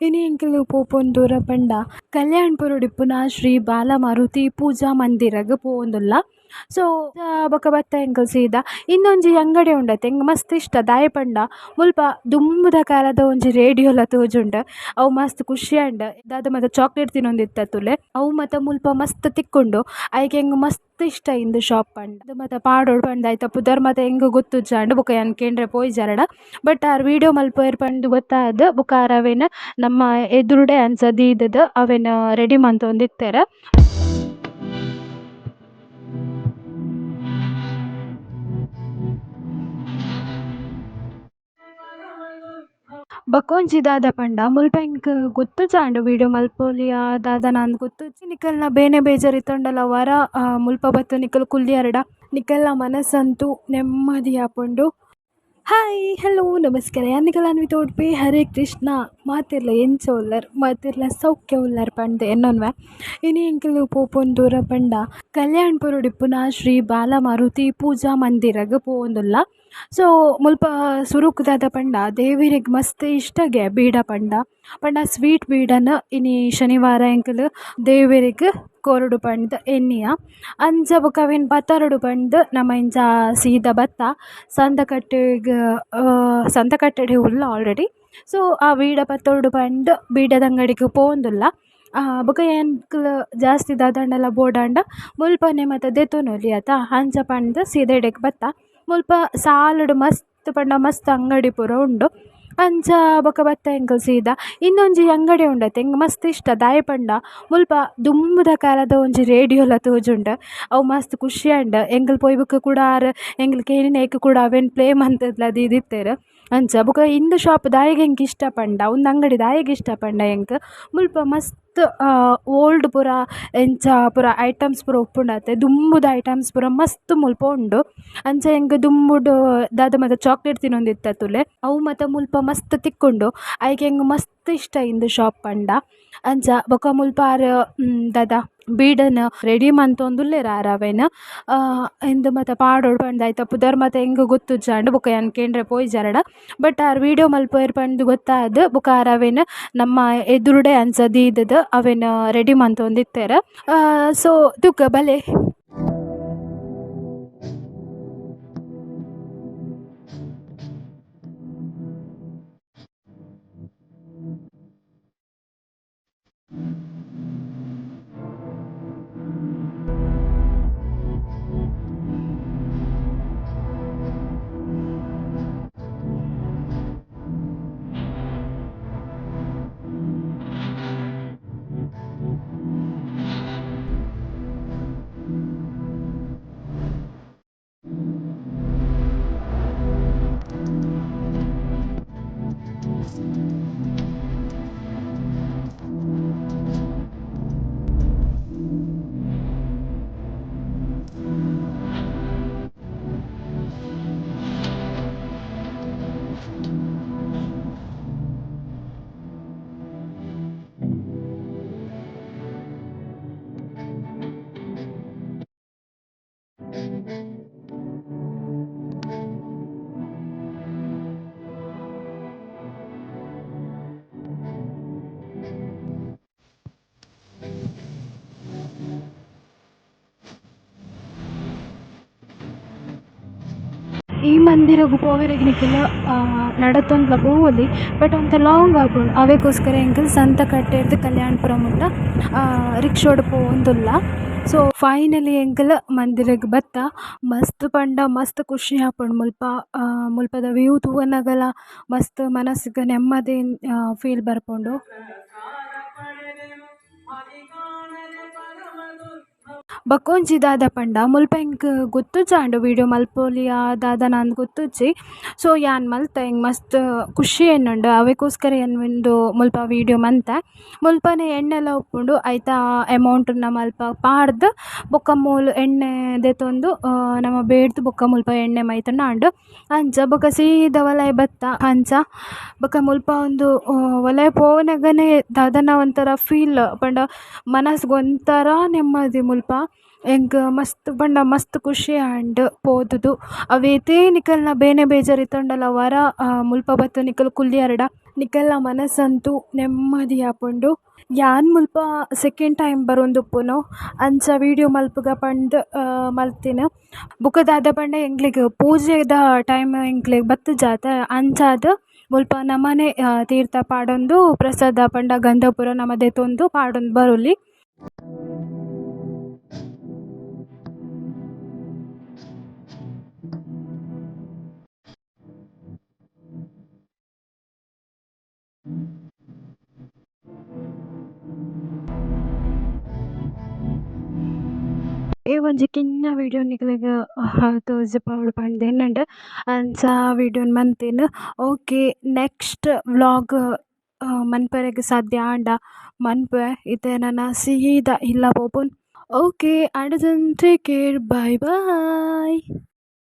ಇನಿ ಎಂಕಲು ಪೋಪೊಂದೂರ ಪಂಡ ಕಲ್ಯಾಣ್‌ಪುರ ಡಿಪ್ಪುನ ಶ್ರೀ ಬಾಲಮಾರುತಿ ಪೂಜಾ ಮಂದಿರಗ್ ಪೋವೊಂದುಲ್ಲ. ಸೊ ಬೊಕ ಬತ್ತ ಎಂಕಲ್ ಸೀದಾ ಇನ್ನೊಂಜಿ ಅಂಗಡಿ ಉಂಡತೆ ಎಂಕ್ ಮಸ್ತ್ ಇಷ್ಟ ದಾಯೆ ಪಂಡ ಮುಲ್ಪ ದುಂಬುದ ಕಾಲದ ಒಂಜಿ ರೇಡಿಯೋಲ ತೋಜುಂಡು. ಅವು ಮಸ್ತ್ ಖುಷಿ ಆಂಡ್ ದಾದ ಮಾತ ಚಾಕ್ಲೇಟ್ ತಿನ್ನೊಂದಿತ್ತ ತುಲೆ ಅವು ಮಾತ ಮುಲ್ಪ ಮಸ್ತ್ ತಿಕ್ಕುಂಡು. ಐಕೆ ಎಂಕ್ ಮಸ್ತ್ ಇಷ್ಟ ಇಂದು ಶಾಪ್ ಪಂಡ ಅದು ಮಾತ ಪಾಡೋಡು ಪಂಡ ಐತ ಪುದರ್ ಮಾತ ಎಂಗ್ ಗೊತ್ತುಜ್ಜಾಂಡ್ ಬೊಕ ಯಾನ್ ಕೇಂದ್ರ ಪೋಯಿಜಾರಡ. ಬಟ್ ಆರ್ ವಿಡಿಯೋ ಮಲ್ಪುವೆರ್ ಪಂದ್ ಗೊತ್ತಾದ್ ಬೊಕ ಅವೆನ್ ನಮ್ಮ ಎದುರುಡೆ ಅಂಚ ದೀದದ್ ಅವೆನ್ ರೆಡಿ ಮಂತೊಂದಿತ್ತೆರ್. ಬಕೊಂಜಿ ದಾದ ಪಂಡ ಮುಲ್ಪ ಎಂಕ್ ಗೊತ್ತುಜಾಂಡ್ ವಿಡಿಯೋ ಮಲ್ಪೊಲಿಯ ದಾದ ನಾಂದ್ ಗೊತ್ತುಜಿ ನಿಕಲ್ನ ಬೇನೆ ಬೇಜಾರ್ ಇತ್ತಂಡಲ ವರ ಮುಲ್ಪ ಬತ್ತು ನಿಕಲ್ ಕುಲ್ಲಿಯರಡ ನಿಕಲ್ನ ಮನಸ್ಸಂತೂ ನೆಮ್ಮದಿ ಆಪುಂಡು. ಹಾಯ್ ಹಲೋ ನಮಸ್ಕಾರ ಯಾನಿಕಲ್ ಅನ್ವಿ ತೋಡ್ಪೆ ಹರೇ ಕೃಷ್ಣ ಮಾತಿರ್ಲ ಎಂಚ ಉಲ್ಲರ್ ಮಾತಿರ್ಲ ಸೌಖ್ಯ ಉಲ್ಲರ್ ಪಂಡ್ ಎನ್ನೊನ್ವೆ. ಇನಿ ಎಂಕಲು ಪೋಪೊಂದೂರ ಪಂಡ ಕಲ್ಯಾಣ್‌ಪುರ ಡಿಪ್ಪುನ ಶ್ರೀ ಬಾಲಮಾರುತಿ ಪೂಜಾ ಮಂದಿರಗ್ ಪೋವೊಂದುಲ್ಲ. ಸೊ ಮುಲ್ಪ ಸುರುಕ್ ದಾದ ಪಂಡ ದೇವೆರೆಗ್ ಮಸ್ತ್ ಇಷ್ಟಗೆ ಬೀಡ ಪಂಡ ಸ್ವೀಟ್ ಬೀಡನ್ ಇನಿ ಶನಿವಾರ ಎಂಕಲ್ ದೇವೆರೆಗ್ ಕೊರಡು ಪಂಡ್ ಎನ್ನಿಯ ಅಂಚ ಬೊಕ ಅವೆನ್ ಬತ್ತರಡು ಪಂಡ್ ನಮ ಇಂಚ ಸೀದಾ ಬತ್ತ ಸಂದಕಟ್ಟೆಗ್ ಸಂದಕಟ್ಟೆಡೆ ಉಲ್ಲ ಆಲ್ರೆಡಿ. ಸೊ ಆ ಬೀಡ ಪತ್ತೊರ್ಡು ಪಂಡ್ ಬೀಡದ ಅಂಗಡಿಗ್ ಪೋವೊಂದುಲ್ಲ. ಬೊಕ ಎಂಕಲ್ ಜಾಸ್ತಿ ದಾದಾಂಡಲ ಬೋಡಾಂಡ ಮುಲ್ಪನೆ ಮಾತ ದೆತೊನೊಲಿ ಆತ ಅಂಚ ಪಂದ್ ಸೀದಾ ಎಡೆಗ್ ಬತ್ತ ಮುಲ್ಪ ಸಾಲುಡು ಮಸ್ತ್ ಪಂಡ ಮಸ್ತ್ ಅಂಗಡಿ ಪೂರ ಉಂಡು. ಅಂಚ ಬೊಕ ಬತ್ತ ಎಂಕಲ್ ಸೀದಾ ಇನ್ನೊಂಜಿ ಅಂಗಡಿ ಉಂಡತೆ ಎಂಕ್ ಮಸ್ತ್ ಇಷ್ಟ ದಾಯೆ ಪಂಡ ಮುಲ್ಪ ದುಂಬುದ ಕಾಲದ ಒಂಜಿ ರೇಡಿಯೋಲ ತೋಜುಂಡು. ಅವು ಮಸ್ತ್ ಖುಷಿ ಆಂಡ್ ಎಂಕಲ್ ಪೋಯಿ ಕೂಡ ಆರ್ ಎಂಕಲ್ ಕೇನಿನ ಏಕ್ ಕೂಡ ಅವೆನ್ ಪ್ಲೇ ಮಂತದ್ಲ ದೀದಿತ್ತೆರ್. ಅಂಚ ಬೊಕ ಇಂದು ಶಾಪ್ ದಾಯೆಗ್ ಎಂಕ್ ಇಷ್ಟ ಪಂಡ ಉಂದು ಅಂಗಡಿ ದಾಯೆಗ್ ಇಷ್ಟ ಪಂಡ ಎಂಕ್ ಮುಲ್ಪ ಮಸ್ತ್ ಓಲ್ಡ್ ಪೂರ ಎಂಚ ಪೂರ ಐಟಮ್ಸ್ ಪೂರ ಉಪ್ಪುಂಡತೆ ದುಂಬುದ ಐಟಮ್ಸ್ ಪೂರ ಮಸ್ತ್ ಮುಲ್ಪ ಉಂಡು. ಅಂಚ ಎಂಕ್ ದುಂಬುಡು ದಾದ ಮಾತ ಚಾಕ್ಲೇಟ್ ತಿನ್ನೊಂದಿತ್ತ ತುಲೆ ಅವು ಮಾತ ಮುಲ್ಪ ಮಸ್ತ್ ತಿಕ್ಕುಂಡು. ಐಕೆ ಎಂಕ್ ಮಸ್ತ್ ಇಷ್ಟ ಇಂದು ಶಾಪ್ ಪಂಡ. ಅಂಚ ಬೊಕ ಮುಲ್ಪ ಆರ್ ದಾದ ಬೀಡನ್ ರೆಡಿ ಮಂತೊಂದುಲ್ಲೆರ್ ಆರ್ ಅವೆನ್ ಇಂದು ಮಾತ ಪಾಡೋಡು ಪಂಡ್ ಐತ ಪುದರ್ ಮಾತ ಎಂಗ್ ಗೊತ್ತುಜಾಂಡ್ ಬೊಕ ಯಾನ್ ಕೇಂದ್ರ ಪೋಯಿಜಾರಡ. ಬಟ್ ಆರ್ ವಿಡಿಯೋ ಮಲ್ಪುವೆರ್ ಪಂದ್ ಗೊತ್ತಾದ್ ಬೊಕ ಅವೆನ್ ನಮ್ಮ ಎದುರುಡೆ ಅಂಚ ದೀದದ್ ಅವೆನ್ ರೆಡಿ ಮಂತೊಂದಿತ್ತೆರ್. ಸೊ ತುಕ್ಕ ಬಲೆ. ಈ ಮಂದಿರಗ್ ಪೋವೆರೆಗ್ ನಿಕುಲು ನಡತೊಂದುಲ ಪೋವೊಲಿ ಬಟ್ ಒಂತೆ ಲಾಂಗ್ ಆಪುಂಡು ಅವೆಗೋಸ್ಕರ ಎಂಕಲ್ ಸಂತಕಟ್ಟೆರ್ದ್ ಕಲ್ಯಾಣ್‌ಪುರ ಮುಟ್ಟ ರಿಕ್ಷೋಡ್ ಪೋವೊಂದುಲ್ಲ. ಸೊ ಫೈನಲಿ ಎಂಕಲ್ ಮಂದಿರಗ್ ಬತ್ತ ಮಸ್ತ್ ಪಂಡ ಮಸ್ತ್ ಖುಷಿ ಆಪುಂಡು ಮುಲ್ಪ ಮುಲ್ಪದ ವ್ಯೂ ತೂವನಗಲ ಮಸ್ತ್ ಮನಸ್ಸಿಗ್ ನೆಮ್ಮದಿ ಫೀಲ್ ಬರ್ಪುಂಡು. ಬಕೊಂಜಿ ದಾದ ಪಂಡ ಮುಲ್ಪ ಎಂಕ್ ಗೊತ್ತುಜಾಂಡ್ ವಿಡಿಯೋ ಮಲ್ಪೊಲಿಯ ದಾದ ನಾಂದ್ ಗೊತ್ತುಜ್ಜಿ. ಸೊ ಯಾನ್ ಮಲ್ತ ಎಂಕ್ ಮಸ್ತ್ ಖುಷಿ ಎನ್ನುಂಡು ಅವೆಗೋಸ್ಕರ ಯಾನ್ ಉಂದು ಮುಲ್ಪ ವಿಡಿಯೋ ಮಂತೆ ಮುಲ್ಪನೆ ಎಣ್ಣೆಲ ಉಪ್ಪುಂಡು ಐತ ಅಮೌಂಟ್ನ ಮಲ್ಪ ಪಾಡ್ದ್ ಬೊಕ ಮೂಲು ಎಣ್ಣೆ ದೆತೊಂದು ನಮ ಬೇಡ್ದು ಬೊಕ ಮುಲ್ಪ ಎಣ್ಣೆ ಮೈತುಂಡು ಆಂಡ್ ಅಂಚ ಬೊಕ ಸೀದಾ ಒಲಾಯ್ ಬತ್ತ ಅಂಚ ಬೊಕ ಮುಲ್ಪ ಒಂದು ಒಲಾಯ್ ಪೋವನಗನೆ ದಾದನ ಒಂಥರ ಫೀಲ್ ಪಂಡ ಮನಸ್ಗ್ ಒಂಥರ ನೆಮ್ಮದಿ ಮುಲ್ಪ ಎಂಕ್ ಮಸ್ತ್ ಪಂಡ ಮಸ್ತ್ ಖುಷಿ ಆಂಡ್ ಪೋದುದು ಅವೇತೇ ನಿಕಲ್ನ ಬೇನೆ ಬೇಜಾರ್ ಇತ್ತಂಡಲ ವರ ಮುಲ್ಪ ಬತ್ತು ನಿಕಲ್ ಕುಲ್ಲಿಯರಡ ನಿಕಲ್ನ ಮನಸ್ಸಂತೂ ನೆಮ್ಮದಿ ಆಪುಂಡು. ಯಾನ್ ಮುಲ್ಪ ಸೆಕೆಂಡ್ ಟೈಮ್ ಬರೊಂದುಪ್ಪುನು ಅಂಚ ವೀಡಿಯೋ ಮಲ್ಪುಗ ಪಂಡ್ ಮಲ್ತಿನ. ಬೊಕ ದಾದ ಪಂಡ ಎಂಕ್ಲೆಗ್ ಪೂಜೆದ ಟೈಮ್ ಎಂಕ್ಲೆಗ್ ಬತ್ತು ಜಾತ ಅಂಚಾದ್ ಮುಲ್ಪ ನಮನೆ ತೀರ್ಥ ಪಾಡೊಂದು ಪ್ರಸಾದ ಪಂಡ ಗಂಧಪುರ ನಮ ದೆತೊಂದು ಪಾಡೊಂದು ಬರೊಲಿ. ಒಂಜಿ ಕಿನ್ನ ವೀಡಿಯೋ ನಿಕ್ಲೆಗ್ ತೋಜುಪಾವೊಡು ಪಂಡ್ ಎನ್ನಂಡ ಅಂಚ ವೀಡಿಯೋನ್ ಮನ್ಪೆನ್. ಓಕೆ, ನೆಕ್ಸ್ಟ್ ವ್ಲಾಗ್ ಮನ್ಪರೆಗ್ ಸಾಧ್ಯ ಆಂಡ ಮನ್ಪೆ ಇತ್ತೆ ನನ ಸೀದಾ ಇಲ್ಲ ಪೋಪುನ್. Okay, and then take care, bye bye.